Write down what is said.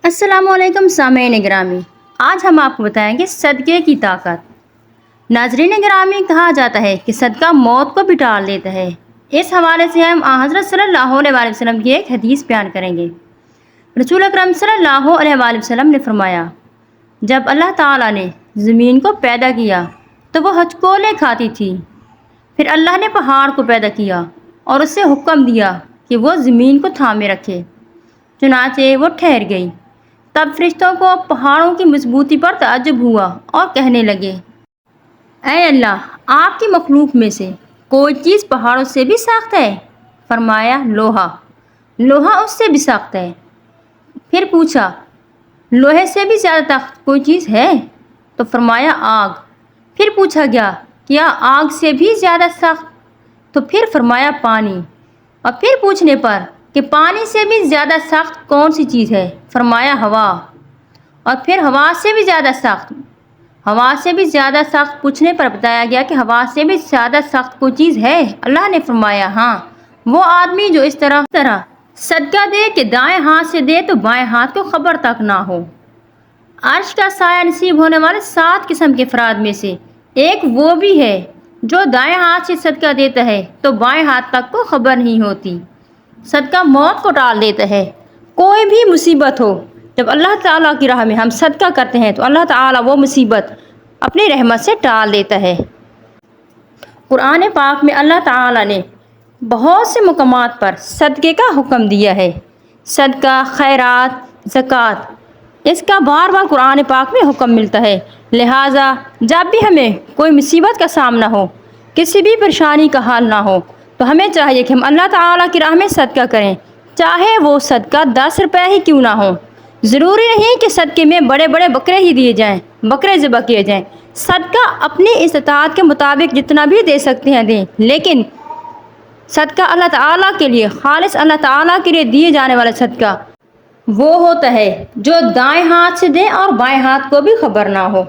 السلام علیکم سامعین گرامی، آج ہم آپ کو بتائیں گے صدقے کی طاقت۔ ناظرین گرامی، کہا جاتا ہے کہ صدقہ موت کو بھی ٹال دیتا ہے۔ اس حوالے سے ہم حضرت صلی اللہ علیہ وآلہ وسلم کی ایک حدیث بیان کریں گے۔ رسول اکرم صلی اللہ علیہ وآلہ وسلم نے فرمایا، جب اللہ تعالیٰ نے زمین کو پیدا کیا تو وہ ہچکولے کھاتی تھی۔ پھر اللہ نے پہاڑ کو پیدا کیا اور اسے حکم دیا کہ وہ زمین کو تھامے رکھے، چنانچہ وہ ٹھہر گئی۔ تب فرشتوں کو پہاڑوں کی مضبوطی پر تعجب ہوا اور کہنے لگے، اے اللہ، آپ کی مخلوق میں سے کوئی چیز پہاڑوں سے بھی سخت ہے؟ فرمایا، لوہا۔ لوہا اس سے بھی سخت ہے۔ پھر پوچھا، لوہے سے بھی زیادہ سخت کوئی چیز ہے؟ تو فرمایا، آگ۔ پھر پوچھا گیا، کیا آگ سے بھی زیادہ سخت؟ تو پھر فرمایا، پانی۔ اور پھر پوچھنے پر کہ پانی سے بھی زیادہ سخت کون سی چیز ہے؟ فرمایا، ہوا۔ اور پھر ہوا سے بھی زیادہ سخت؟ ہوا سے بھی زیادہ سخت پوچھنے پر بتایا گیا کہ ہوا سے بھی زیادہ سخت کوئی چیز ہے؟ اللہ نے فرمایا، ہاں، وہ آدمی جو اس طرح صدقہ دے کہ دائیں ہاتھ سے دے تو بائیں ہاتھ کو خبر تک نہ ہو۔ عرش کا سایہ نصیب ہونے والے 7 قسم کے افراد میں سے ایک وہ بھی ہے جو دائیں ہاتھ سے صدقہ دیتا ہے تو بائیں ہاتھ تک کو خبر نہیں ہوتی۔ صدقہ موت کو ٹال دیتا ہے۔ کوئی بھی مصیبت ہو، جب اللہ تعالیٰ کی راہ میں ہم صدقہ کرتے ہیں تو اللہ تعالیٰ وہ مصیبت اپنی رحمت سے ٹال دیتا ہے۔ قرآن پاک میں اللہ تعالیٰ نے بہت سے مقامات پر صدقے کا حکم دیا ہے۔ صدقہ، خیرات، زکوٰۃ، اس کا بار بار قرآن پاک میں حکم ملتا ہے۔ لہٰذا جب بھی ہمیں کوئی مصیبت کا سامنا ہو، کسی بھی پریشانی کا حل نہ ہو، تو ہمیں چاہیے کہ ہم اللہ تعالیٰ کی راہ میں صدقہ کریں، چاہے وہ صدقہ 10 روپے ہی کیوں نہ ہو۔ ضروری نہیں کہ صدقے میں بڑے بڑے بکرے ہی دیے جائیں، بکرے ذبح کیے جائیں۔ صدقہ اپنی استطاعت کے مطابق جتنا بھی دے سکتے ہیں دیں، لیکن صدقہ اللہ تعالیٰ کے لیے، خالص اللہ تعالیٰ کے لیے دیے جانے والا صدقہ وہ ہوتا ہے جو دائیں ہاتھ سے دیں اور بائیں ہاتھ کو بھی خبر نہ ہو۔